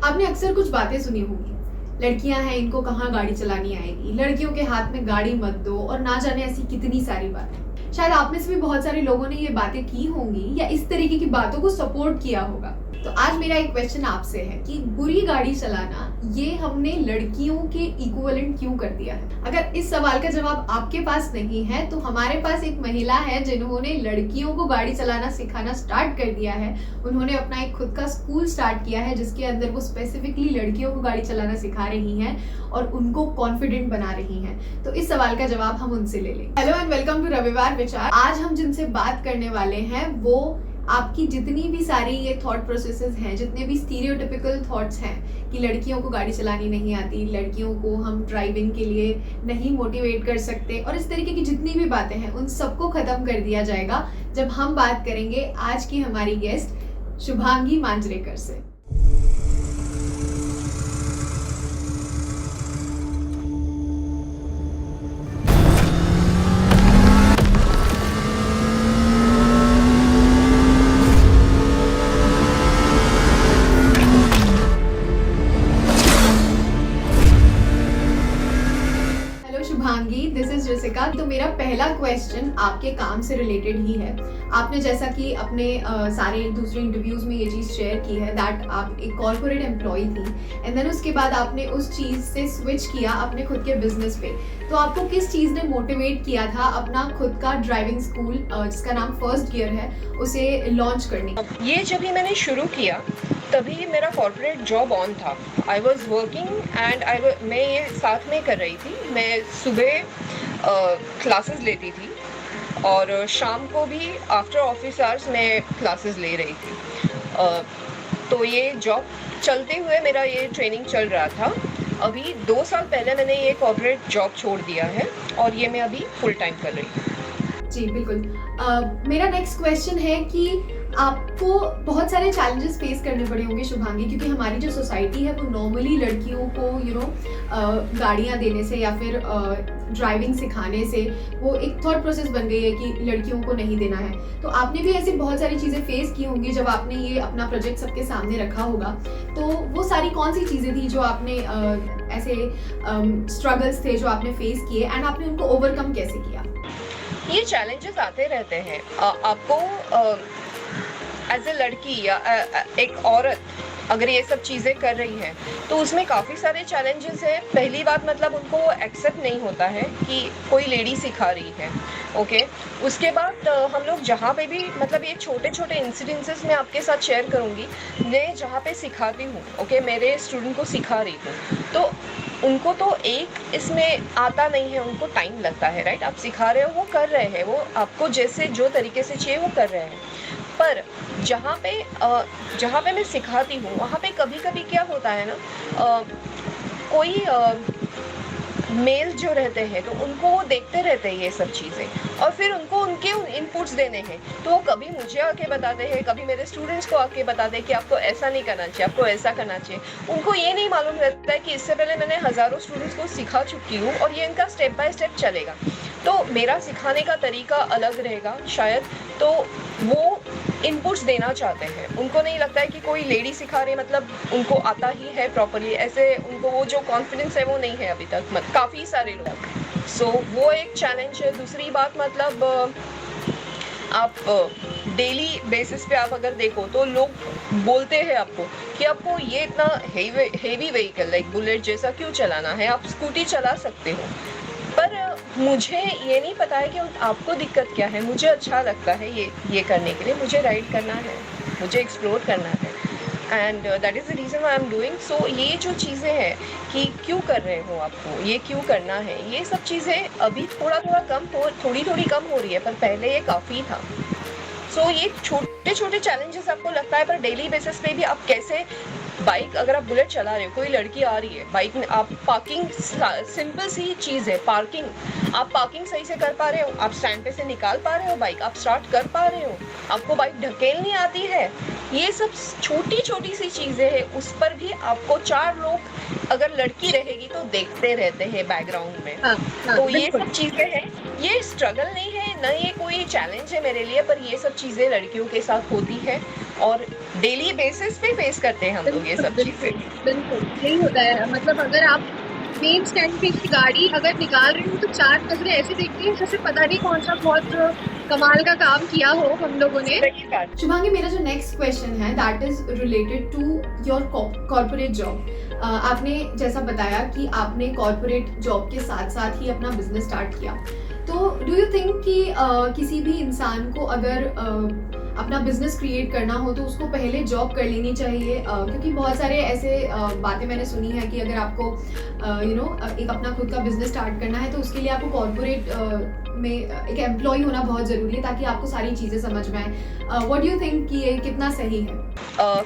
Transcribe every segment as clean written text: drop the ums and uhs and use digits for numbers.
आपने अक्सर कुछ बातें सुनी होंगी, लड़कियां हैं इनको कहाँ गाड़ी चलानी आएगी, लड़कियों के हाथ में गाड़ी मत दो और ना जाने ऐसी कितनी सारी बातें। शायद आप में से भी बहुत सारे लोगों ने ये बातें की होंगी या इस तरीके की बातों को सपोर्ट किया होगा। तो आज मेरा एक क्वेश्चन आपसे है कि बुरी गाड़ी चलाना ये हमने लड़कियों के इक्विवेलेंट क्यों कर दिया है? अगर इस सवाल का जवाब आपके पास नहीं है तो हमारे पास एक महिला है जिन्होंने लड़कियों को गाड़ी चलाना सिखाना स्टार्ट कर दिया है। उन्होंने अपना एक खुद का स्कूल स्टार्ट किया है जिसके अंदर वो स्पेसिफिकली लड़कियों को गाड़ी चलाना सिखा रही हैं और उनको कॉन्फिडेंट बना रही हैं। तो इस सवाल का जवाब हम उनसे ले लें। हेलो एंड वेलकम टू रविवार विचार। आज हम जिनसे बात करने वाले हैं वो आपकी जितनी भी सारी ये थॉट प्रोसेसेस हैं, जितने भी स्टीरियोटिपिकल थॉट्स हैं कि लड़कियों को गाड़ी चलानी नहीं आती, लड़कियों को हम ड्राइविंग के लिए नहीं मोटिवेट कर सकते और इस तरीके की जितनी भी बातें हैं उन सबको ख़त्म कर दिया जाएगा जब हम बात करेंगे आज की हमारी गेस्ट शुभांगी मांजरेकर से। Shubhangi, this is Jessica. तो मेरा पहला क्वेश्चन आपके काम से रिलेटेड ही है। आपने जैसा कि अपने सारे दूसरे इंटरव्यूज में ये चीज़ शेयर की है दैट आप एक कॉर्पोरेट एम्प्लॉय थी एंड देन उसके बाद आपने उस चीज़ से स्विच किया अपने खुद के बिजनेस पे। तो आपको किस चीज़ ने मोटिवेट किया था अपना खुद का ड्राइविंग स्कूल जिसका नाम फर्स्ट गियर है उसे लॉन्च करने? ये जब ही मैंने शुरू किया तभी मेरा कॉर्पोरेट जॉब ऑन था। आई वॉज वर्किंग एंड मैं ये साथ में कर रही थी। मैं सुबह क्लासेस लेती थी और शाम को भी आफ्टर ऑफिस आवर्स मैं क्लासेस ले रही थी। तो ये जॉब चलते हुए मेरा ये ट्रेनिंग चल रहा था। अभी 2 साल पहले मैंने ये कॉर्पोरेट जॉब छोड़ दिया है और ये मैं अभी फुल टाइम कर रही हूँ। जी बिल्कुल। मेरा नेक्स्ट क्वेश्चन है कि आपको बहुत सारे चैलेंजेस फेस करने पड़े होंगे शुभांगी, क्योंकि हमारी जो सोसाइटी है वो नॉर्मली लड़कियों को गाड़ियाँ देने से या फिर ड्राइविंग सिखाने से वो एक थॉट प्रोसेस बन गई है कि लड़कियों को नहीं देना है। तो आपने भी ऐसी बहुत सारी चीज़ें फेस की होंगी जब आपने ये अपना प्रोजेक्ट सबके सामने रखा होगा। तो वो सारी कौन सी चीज़ें थी जो आपने ऐसे स्ट्रगल्स थे जो आपने फेस किए एंड आपने उनको ओवरकम कैसे किया? ये चैलेंजेस आते रहते हैं। आपको एज ए लड़की या एक औरत अगर ये सब चीज़ें कर रही है तो उसमें काफ़ी सारे चैलेंजेस है। पहली बात मतलब उनको एक्सेप्ट नहीं होता है कि कोई लेडी सिखा रही है। ओके, उसके बाद हम लोग जहाँ पे भी मतलब ये छोटे छोटे इंसिडेंसेस मैं आपके साथ शेयर करूँगी। मैं जहाँ पे सिखाती हूँ, ओके, मेरे स्टूडेंट को सिखा रही हूँ तो उनको तो एक इसमें आता नहीं है, उनको टाइम लगता है, राइट। आप सिखा रहे हो, वो कर रहे हैं, वो आपको जैसे जो तरीके से चाहिए वो कर रहे हैं। पर जहाँ पे मैं सिखाती हूँ वहाँ पे कभी कभी क्या होता है ना, कोई मेल जो रहते हैं तो उनको वो देखते रहते हैं ये सब चीज़ें और फिर उनको उनके इनपुट्स देने हैं। तो वो कभी मुझे आके बताते हैं, कभी मेरे स्टूडेंट्स को आके बताते हैं कि आपको ऐसा नहीं करना चाहिए, आपको ऐसा करना चाहिए। उनको ये नहीं मालूम रहता है कि इससे पहले मैंने हज़ारों स्टूडेंट्स को सिखा चुकी हूँ और ये इनका स्टेप बाय स्टेप चलेगा। तो मेरा सिखाने का तरीका अलग रहेगा शायद, तो वो इनपुट्स देना चाहते हैं। उनको नहीं लगता है कि कोई लेडी सिखा रही मतलब उनको आता ही है प्रॉपर्ली, ऐसे उनको वो जो कॉन्फिडेंस है वो नहीं है अभी तक, मतलब काफ़ी सारे लोग। सो वो एक चैलेंज है। दूसरी बात मतलब आप डेली बेसिस पे आप अगर देखो तो लोग बोलते हैं आपको कि आपको ये इतना हेवी व्हीकल लाइक बुलेट जैसा क्यों चलाना है, आप स्कूटी चला सकते हो। पर मुझे ये नहीं पता है कि आपको दिक्कत क्या है। मुझे अच्छा लगता है ये करने के लिए, मुझे राइड करना है, मुझे एक्सप्लोर करना है and that is the reason I am doing. So ये जो चीज़ें हैं कि क्यों कर रहे हो, आपको ये क्यों करना है, ये सब चीज़ें अभी थोड़ी कम हो रही है, पर पहले ये काफ़ी था। सो ये छोटे छोटे चैलेंजेस आपको लगता है, पर डेली बेसिस पे भी आप कैसे बाइक, अगर आप बुलेट चला रहे हो, कोई लड़की आ रही है बाइक में, आप पार्किंग, सिंपल सी चीज़ है पार्किंग, आप पार्किंग सही से कर पा रहे हो, आप स्टैंड पे से निकाल पा रहे हो बाइक, आप स्टार्ट कर पा रहे हो, आपको बाइक ढकेलनी आती है, ये सब छोटी छोटी सी चीज़ें हैं। उस पर भी आपको 4 लोग अगर लड़की रहेगी तो देखते रहते हैं बैकग्राउंड में। तो ये सब चीज़ें हैं, ये स्ट्रगल नहीं है, न ये कोई चैलेंज है मेरे लिए, पर ये सब चीज़ें लड़कियों के साथ होती है और डेली बेसिस पे फेस करते हैं हम लोग ये सब चीजें। बिल्कुल यही होता है। मतलब अगर आप मेन स्टैंड पे की गाड़ी अगर निकाल रहे हो तो चार नजरें ऐसे देखती हैं जैसे पता नहीं कौन सा बहुत कमाल का काम किया हो हम लोगों ने। सही बात। शुभांगी, मेरा जो नेक्स्ट क्वेश्चन है that is related to your corporate job. आपने जैसा बताया कि आपने कॉर्पोरेट जॉब के साथ साथ ही अपना बिजनेस स्टार्ट किया, तो डू यू थिंक कि किसी भी इंसान को अगर अपना बिजनेस क्रिएट करना हो तो उसको पहले जॉब कर लेनी चाहिए? क्योंकि बहुत सारे ऐसे बातें मैंने सुनी है कि अगर आपको एक अपना खुद का बिजनेस स्टार्ट करना है तो उसके लिए आपको कॉर्पोरेट में एक एम्प्लॉय होना बहुत ज़रूरी है ताकि आपको सारी चीज़ें समझ में आए। व्हाट डू यू थिंक कि ये कितना सही है?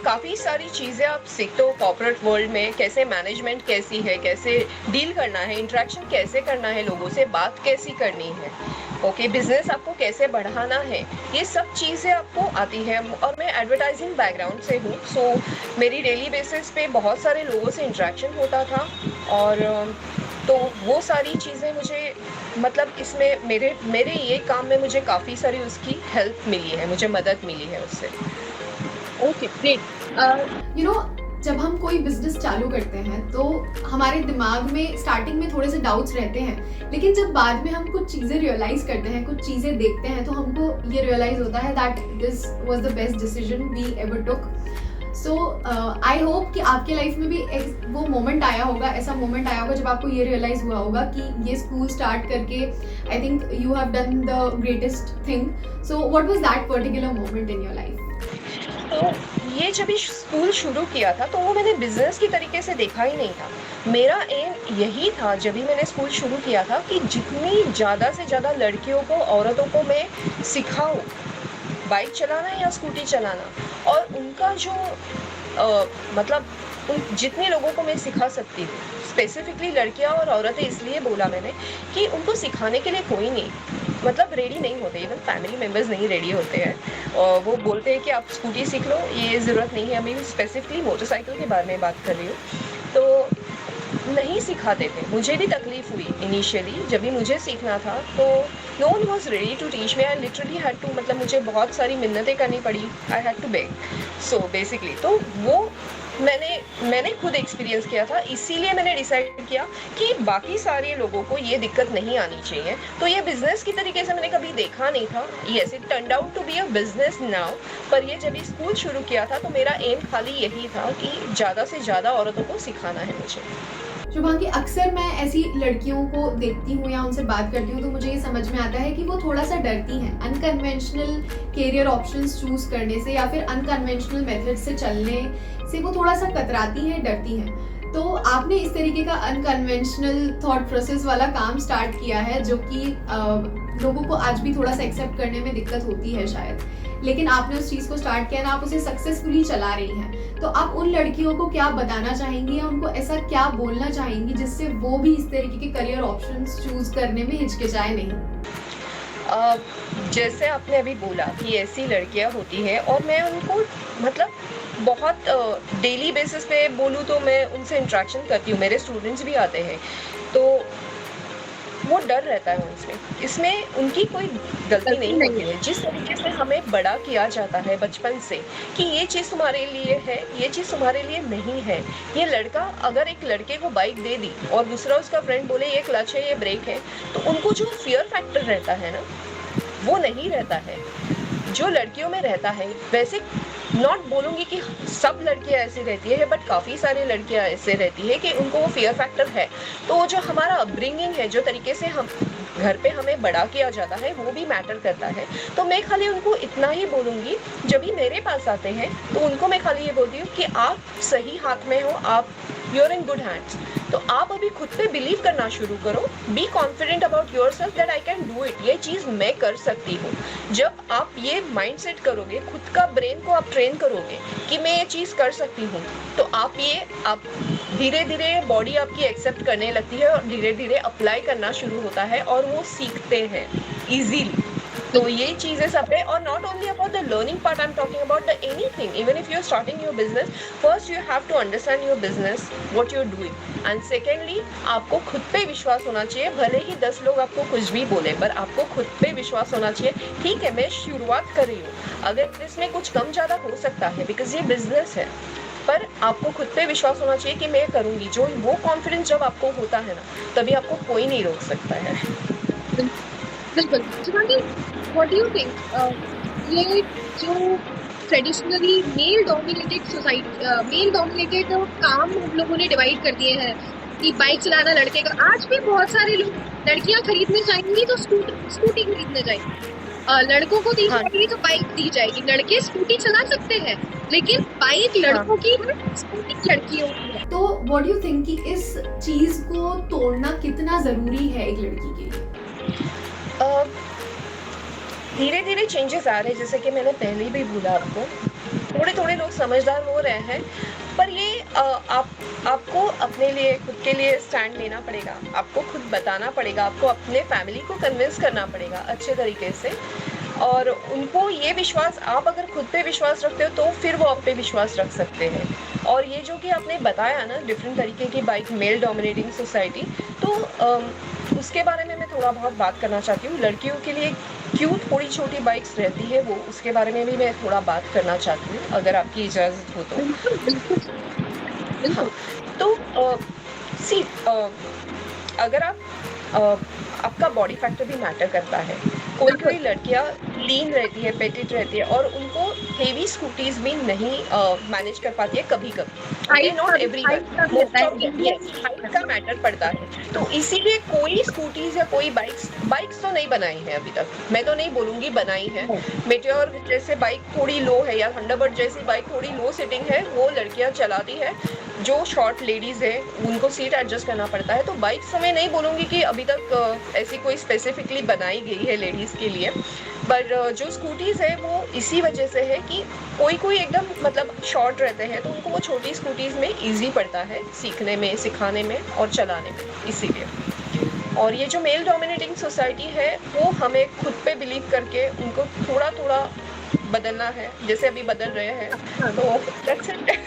काफ़ी सारी चीज़ें आप सीखते हो कॉर्पोरेट वर्ल्ड में, कैसे मैनेजमेंट कैसी है, कैसे डील करना है, इंटरेक्शन कैसे करना है, लोगों से बात कैसी करनी है, ओके, बिजनेस आपको कैसे बढ़ाना है, ये सब चीज़ें आपको आती है। और मैं एडवर्टाइजिंग बैकग्राउंड से हूँ, सो मेरी डेली बेसिस पे बहुत सारे लोगों से इंटरेक्शन होता था, और तो वो सारी चीज़ें मुझे मतलब इसमें मेरे ये काम में मुझे काफ़ी सारी उसकी हेल्प मिली है, मुझे मदद मिली है उससे। Okay great. जब हम कोई बिजनेस चालू करते हैं तो हमारे दिमाग में स्टार्टिंग में थोड़े से डाउट्स रहते हैं, लेकिन जब बाद में हम कुछ चीज़ें रियलाइज करते हैं, कुछ चीज़ें देखते हैं, तो हमको ये रियलाइज होता है that this was the best decision we ever took. So I hope कि आपके लाइफ में भी एक वो मोमेंट आया होगा, ऐसा मोमेंट आया होगा जब आपको ये रियलाइज हुआ होगा कि ये स्कूल स्टार्ट करके I think you have done the greatest thing. So what was that particular moment in your life? तो ये जब स्कूल शुरू किया था तो वो मैंने बिजनेस की तरीके से देखा ही नहीं था। मेरा एम यही था जब भी मैंने स्कूल शुरू किया था कि जितनी ज़्यादा से ज़्यादा लड़कियों को, औरतों को मैं सिखाऊं बाइक चलाना या स्कूटी चलाना, और उनका जो मतलब जितने लोगों को मैं सिखा सकती हूँ, स्पेसिफिकली लड़कियाँ और औरतें इसलिए बोला मैंने कि उनको सिखाने के लिए कोई नहीं मतलब रेडी नहीं होते, इवन फैमिली मेम्बर्स नहीं रेडी होते हैं, और वो बोलते हैं कि आप स्कूटी सीख लो, ये ज़रूरत नहीं है। अभी स्पेसिफिकली मोटरसाइकिल के बारे में बात कर रही हूँ, तो नहीं सिखाते थे। मुझे भी तकलीफ हुई इनिशियली जब भी मुझे सीखना था, तो no one was ready to teach me. I literally had to, मतलब मुझे बहुत सारी मिन्नतें करनी पड़ी, I had to beg. So basically तो वो मैंने खुद एक्सपीरियंस किया था, इसीलिए मैंने डिसाइड किया कि बाकी सारे लोगों को ये दिक्कत नहीं आनी चाहिए। तो ये बिजनेस की तरीके से मैंने कभी देखा नहीं था। Yes, it turned out to be a business now, पर ये जब स्कूल शुरू किया था तो मेरा एम खाली यही था कि ज़्यादा से ज़्यादा औरतों को सिखाना है मुझे। शुभांगी, अक्सर मैं ऐसी लड़कियों को देखती हूँ या उनसे बात करती हूँ तो मुझे ये समझ में आता है कि वो थोड़ा सा डरती हैं अनकन्वेंशनल कैरियर ऑप्शंस चूज करने से, या फिर अनकन्वेंशनल मेथड से चलने से वो थोड़ा सा कतराती हैं, डरती हैं। तो आपने इस तरीके का अनकन्वेंशनल थॉट प्रोसेस वाला काम स्टार्ट किया है जो कि लोगों को आज भी थोड़ा सा एक्सेप्ट करने में दिक्कत होती है शायद, लेकिन आपने उस चीज़ को स्टार्ट किया ना, आप उसे सक्सेसफुली चला रही हैं। तो आप उन लड़कियों को क्या बताना चाहेंगी या उनको ऐसा क्या बोलना चाहेंगी जिससे वो भी इस तरीके के करियर ऑप्शंस चूज करने में हिचकिचाए नहीं? जैसे आपने अभी बोला कि ऐसी लड़कियां होती हैं, और मैं उनको मतलब बहुत डेली बेसिस पे बोलूँ तो मैं उनसे इंटरेक्शन करती हूँ, मेरे स्टूडेंट्स भी आते हैं, तो वो डर रहता है उनसे। इसमें उनकी कोई गलती नहीं होती है। जिस तरीके से हमें बड़ा किया जाता है बचपन से कि ये चीज़ तुम्हारे लिए है, ये चीज़ तुम्हारे लिए नहीं है। ये लड़का अगर एक लड़के को बाइक दे दी और दूसरा उसका फ्रेंड बोले ये क्लच है, ये ब्रेक है, तो उनको जो फियर फैक्टर रहता है ना, वो नहीं रहता है जो लड़कियों में रहता है। वैसे नॉट बोलूँगी कि सब लड़कियां ऐसी रहती है, बट काफ़ी सारी लड़कियां ऐसे रहती है कि उनको वो फियर फैक्टर है। तो वो जो हमारा अपब्रिंगिंग है, जो तरीके से हम घर पे हमें बड़ा किया जाता है, वो भी मैटर करता है। तो मैं खाली उनको इतना ही बोलूँगी, जब भी मेरे पास आते हैं तो उनको मैं खाली ये बोलती हूँ कि आप सही हाथ में हो, आप यूर इन गुड हैंड्स। तो आप अभी खुद पे बिलीव करना शुरू करो, be confident about your self that I can do it, ये चीज़ मैं कर सकती हूँ। जब आप ये माइंड सेट करोगे, खुद का ब्रेन को आप ट्रेन करोगे कि मैं ये चीज़ कर सकती हूँ, तो आप धीरे धीरे बॉडी आपकी एक्सेप्ट करने लगती है और धीरे धीरे अप्लाई करना शुरू होता है और वो सीखते हैं ईजीली। तो ये चीज़ें सब है, और not only about the learning part, I am talking about the anything. Even if you are starting your business, first you have to understand your business, what you are doing, and secondly आपको खुद पे विश्वास होना चाहिए। भले ही 10 लोग आपको कुछ भी बोले, पर आपको खुद पे विश्वास होना चाहिए। ठीक है, मैं शुरुआत कर रही हूँ, अगर इसमें कुछ कम ज़्यादा हो सकता है बिकॉज़ ये बिज़नेस है, पर आपको खुद पे विश्वास होना चाहिए कि मैं करूँगी। जो वो कॉन्फिडेंस जब आपको होता है ना, तभी आपको कोई नहीं रोक सकता है। बिल्कुल। Shivangi, what do you think ये जो ट्रेडिशनली मेल डोमिनेटेड काम हम लोगों ने डिवाइड कर दिए हैं कि बाइक चलाना लड़के का, आज भी बहुत सारे लोग लड़कियां खरीदने जाएंगी तो स्कूटी खरीदने जाएंगी, लड़कों को दी हाँ। जाएगी तो बाइक दी जाएगी। लड़के स्कूटी चला सकते हैं लेकिन बाइक लड़कों की है, स्कूटी लड़कियों की है। तो व्हाट डू यू थिंक कि इस चीज को तोड़ना कितना जरूरी है एक लड़की के लिए? धीरे धीरे चेंजेस आ रहे हैं, जैसे कि मैंने पहले भी बोला आपको, थोड़े थोड़े लोग समझदार हो रहे हैं, पर ये आपको अपने लिए खुद के लिए स्टैंड लेना पड़ेगा, आपको खुद बताना पड़ेगा, आपको अपने फैमिली को कन्विंस करना पड़ेगा अच्छे तरीके से, और उनको ये विश्वास, आप अगर खुद पे विश्वास रखते हो तो फिर वो आप पे विश्वास रख सकते हैं। और ये जो कि आपने बताया ना डिफरेंट तरीके की बाइक, मेल डोमिनेटिंग सोसाइटी, तो उसके बारे में मैं थोड़ा बहुत बात करना चाहती हूँ। लड़कियों के लिए क्यों थोड़ी छोटी बाइक्स रहती है वो, उसके बारे में भी मैं थोड़ा बात करना चाहती हूँ, अगर आपकी इजाज़त हो तो। बिल्कुल बिल्कुल हाँ, बिल्कुल। तो सी अगर आपका बॉडी फैक्टर भी मैटर करता है। कोई लड़कियां लीन रहती है, पेटिट रहती है, और उनको हेवी स्कूटीज भी नहीं मैनेज कर पाती है कभी कभी, not everyone, most of height का मैटर पड़ता है। तो इसीलिए कोई स्कूटीज या कोई बाइक्स तो नहीं बनाई है अभी तक, मैं तो नहीं बोलूंगी बनाई है। मेटेओर जैसे बाइक थोड़ी लो है, या थंडरबर्ड जैसी बाइक थोड़ी लो सिटिंग है, वो लड़कियां चलाती है। जो शॉर्ट लेडीज है उनको सीट एडजस्ट करना पड़ता है। तो बाइक्स तो मैं नहीं बोलूँगी कि अभी तक ऐसी कोई स्पेसिफिकली बनाई गई है लेडीज़ के लिए, पर जो स्कूटीज़ है वो इसी वजह से है कि कोई एकदम मतलब शॉर्ट रहते हैं, तो उनको वो छोटी स्कूटीज़ में ईजी पड़ता है सीखने में, सिखाने में और चलाने में, इसीलिए। और ये जो मेल डोमिनेटिंग सोसाइटी है वो हमें खुद पे बिलीव करके उनको थोड़ा थोड़ा बदलना है, जैसे अभी बदल रहे हैं। तो that's it।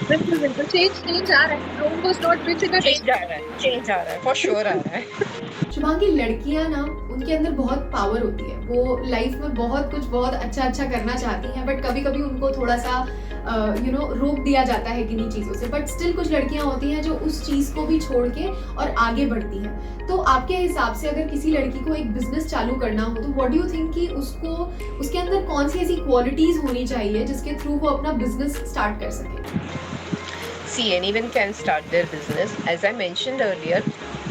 बिल्कुल बिल्कुल, चेंज आ रहा है, Rome was not built in a change आ रहा है, फॉर श्योर आ रहा है। शुभांगी, लड़कियां ना, उनके अंदर बहुत पावर होती है, वो लाइफ में बहुत अच्छा करना चाहती हैं, बट कभी कभी उनको थोड़ा सा रोक दिया जाता है किन्हीं चीज़ों से, बट स्टिल कुछ लड़कियां होती हैं जो उस चीज़ को भी छोड़ के और आगे बढ़ती हैं। तो आपके हिसाब से अगर किसी लड़की को एक बिजनेस चालू करना हो तो व्हाट डू यू थिंक कि उसके अंदर कौन सी ऐसी क्वालिटीज होनी चाहिए जिसके थ्रू वो अपना बिजनेस स्टार्ट कर सके? See, anyone can start their business. As I mentioned earlier,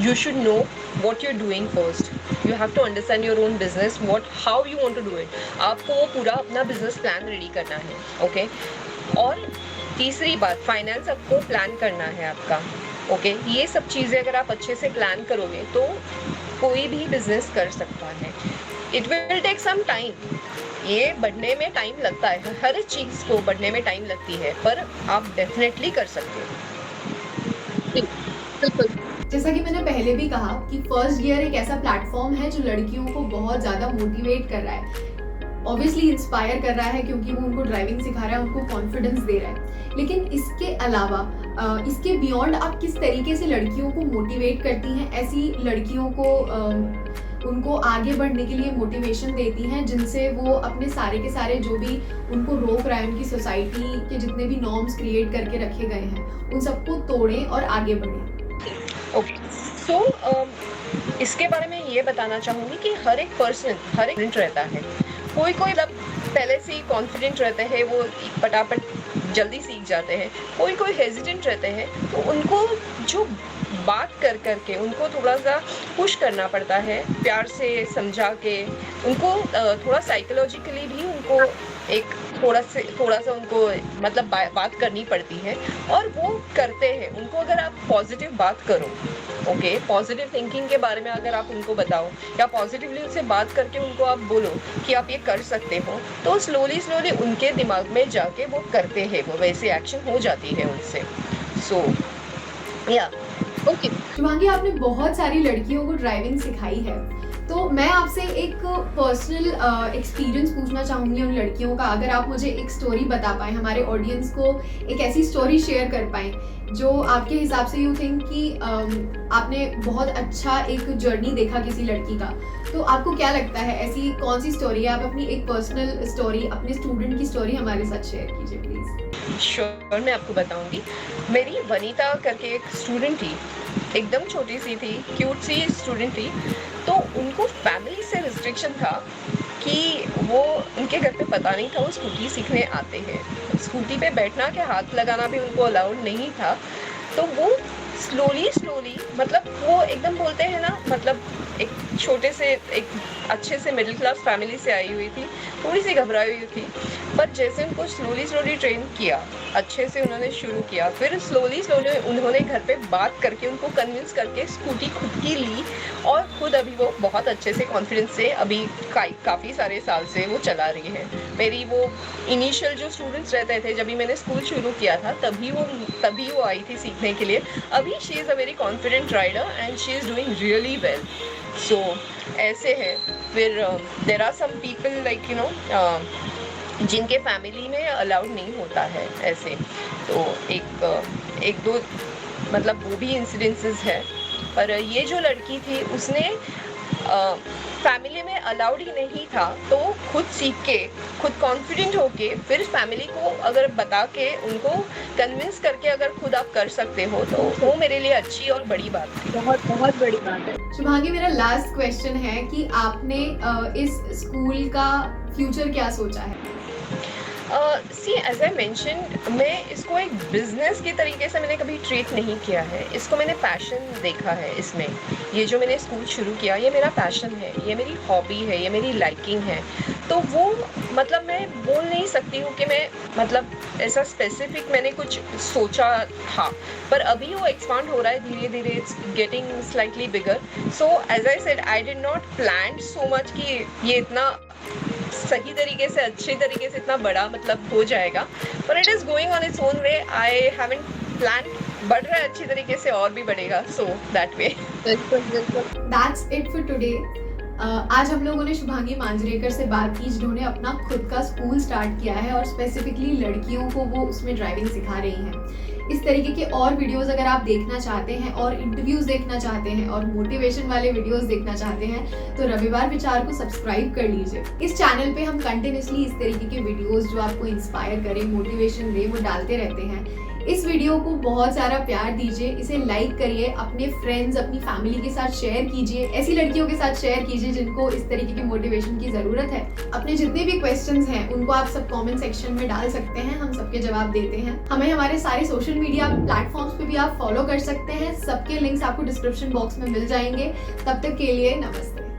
you should know what you're doing first. You have to understand your own business, how you want to do it. आपको वो पूरा अपना business plan ready करना है, okay? और तीसरी बात, finance आपको प्लान करना है आपका, ओके? ये सब चीज़ें अगर आप अच्छे से प्लान करोगे तो कोई भी बिजनेस कर सकता है। It will take some time, ये बढ़ने में टाइम लगता है, हर चीज़ को बढ़ने में टाइम लगती है, पर आप डेफिनेटली कर सकते हो। बिल्कुल। जैसा कि मैंने पहले भी कहा कि फर्स्ट ईयर एक ऐसा प्लेटफॉर्म है जो लड़कियों को बहुत ज़्यादा मोटिवेट कर रहा है, ऑब्वियसली इंस्पायर कर रहा है, क्योंकि वो उनको ड्राइविंग सिखा रहा है, उनको कॉन्फिडेंस दे रहा है। लेकिन इसके अलावा इसके बियॉन्ड आप किस तरीके से लड़कियों को मोटिवेट करती हैं, ऐसी लड़कियों को उनको आगे बढ़ने के लिए मोटिवेशन देती हैं, जिनसे वो अपने सारे के सारे जो भी उनको रोक रहा है, उनकी सोसाइटी के जितने भी नॉर्म्स क्रिएट करके रखे गए हैं, उन सबको तोड़ें और आगे बढ़ें? ओके, सो इसके बारे में ये बताना चाहूँगी कि हर एक पर्सन रहता है। कोई पहले से ही कॉन्फिडेंट रहते हैं, वो फटाफट जल्दी सीख जाते हैं। कोई हेजिटेंट रहते हैं, तो उनको जो बात कर के उनको थोड़ा सा पुश करना पड़ता है, प्यार से समझा के उनको थोड़ा साइकोलॉजिकली भी उनको एक थोड़ा सा उनको मतलब बात करनी पड़ती है, और वो करते हैं। उनको अगर आप पॉजिटिव बात करो, ओके, पॉजिटिव थिंकिंग के बारे में अगर आप उनको बताओ या पॉजिटिवली उनसे बात करके उनको आप बोलो कि आप ये कर सकते हो, तो स्लोली उनके दिमाग में जाके वो करते हैं, वो वैसे एक्शन हो जाती है उनसे। सो या ओके, शुभांगी, आपने बहुत सारी लड़कियों को ड्राइविंग सिखाई है, तो मैं आपसे एक पर्सनल एक्सपीरियंस पूछना चाहूँगी उन लड़कियों का। अगर आप मुझे एक स्टोरी बता पाएँ, हमारे ऑडियंस को एक ऐसी स्टोरी शेयर कर पाएँ जो आपके हिसाब से यू थिंक कि आपने बहुत अच्छा एक जर्नी देखा किसी लड़की का, तो आपको क्या लगता है ऐसी कौन सी स्टोरी है? आप अपनी एक पर्सनल स्टोरी, अपने स्टूडेंट की स्टोरी हमारे साथ शेयर कीजिए प्लीज़। श्योर, मैं आपको बताऊंगी। मेरी वनीता करके एक स्टूडेंट थी, एकदम छोटी सी थी, क्यूट सी स्टूडेंट थी। तो उनको फैमिली से रिस्ट्रिक्शन था कि वो उनके घर पे पता नहीं था वो स्कूटी सीखने आते हैं। स्कूटी पे बैठना के हाथ लगाना भी उनको अलाउड नहीं था। तो वो स्लोली मतलब वो एकदम बोलते हैं ना, मतलब एक छोटे से एक अच्छे से मिडिल क्लास फैमिली से आई हुई थी, थोड़ी सी घबराई हुई थी। पर जैसे उनको स्लोली ट्रेन किया, अच्छे से उन्होंने शुरू किया, फिर स्लोली उन्होंने घर पे बात करके उनको कन्विंस करके स्कूटी खुद की ली और खुद अभी वो बहुत अच्छे से कॉन्फिडेंस से अभी काफ़ी सारे साल से वो चला रही है। मेरी वो इनिशियल जो स्टूडेंट्स रहते थे जब भी मैंने स्कूल शुरू किया था तभी वो आई थी सीखने के लिए। अभी she is a very confident rider and she is doing really well. So ऐसे है। फिर there are some people like you know जिनके फैमिली में अलाउड नहीं होता है ऐसे। तो एक दो मतलब वो भी इंसिडेंसेस है। पर ये जो लड़की थी उसने फैमिली में अलाउड ही नहीं था, तो खुद सीख के, खुद कॉन्फिडेंट होके, फिर फैमिली को अगर बता के उनको कन्विंस करके अगर खुद आप कर सकते हो तो वो मेरे लिए अच्छी और बड़ी बात थी। बहुत बहुत बड़ी बात है। शुभांगी, मेरा लास्ट क्वेश्चन है कि आपने इस स्कूल का फ्यूचर क्या सोचा है? सी एज आई मेंशन, मैं इसको एक बिजनेस की तरीके से मैंने कभी ट्रीट नहीं किया है। इसको मैंने पैशन देखा है इसमें। ये जो मैंने स्कूल शुरू किया ये मेरा पैशन है, ये मेरी हॉबी है, ये मेरी लाइकिंग है। तो वो मतलब मैं बोल नहीं सकती हूँ कि मैं मतलब ऐसा स्पेसिफिक मैंने कुछ सोचा था, पर अभी वो एक्सपांड हो रहा है धीरे धीरे। It's getting slightly bigger. So as I said, I did not plan so much कि ये इतना सही तरीके से, अच्छे तरीके से इतना बड़ा मतलब हो जाएगा। पर it is going on its own way. I haven't plan, बढ़ रहा है अच्छी तरीके से और भी बढ़ेगा। So that way. बिल्कुल बिल्कुल। That's it for today. आज हम लोगों ने शुभांगी मांजरेकर से बात की जिन्होंने अपना खुद का स्कूल स्टार्ट किया है और स्पेसिफिकली लड़कियों को वो उसमें ड्राइविंग सिखा रही हैं। इस तरीके के और वीडियोस अगर आप देखना चाहते हैं और इंटरव्यूज देखना चाहते हैं और मोटिवेशन वाले वीडियोस देखना चाहते हैं तो रविवार विचार को सब्सक्राइब कर लीजिए। इस चैनल पे हम कंटिन्यूसली इस तरीके के वीडियोस जो आपको इंस्पायर करें, मोटिवेशन दे, वो डालते रहते हैं। इस वीडियो को बहुत सारा प्यार दीजिए, इसे लाइक करिए, अपने फ्रेंड्स, अपनी फैमिली के साथ शेयर कीजिए, ऐसी लड़कियों के साथ शेयर कीजिए जिनको इस तरीके की मोटिवेशन की ज़रूरत है। अपने जितने भी क्वेश्चंस हैं उनको आप सब कमेंट सेक्शन में डाल सकते हैं, हम सबके जवाब देते हैं। हमें हमारे सारे सोशल मीडिया प्लेटफॉर्म्स पे भी आप फॉलो कर सकते हैं, सबके लिंक्स आपको डिस्क्रिप्शन बॉक्स में मिल जाएंगे। तब तक के लिए नमस्ते।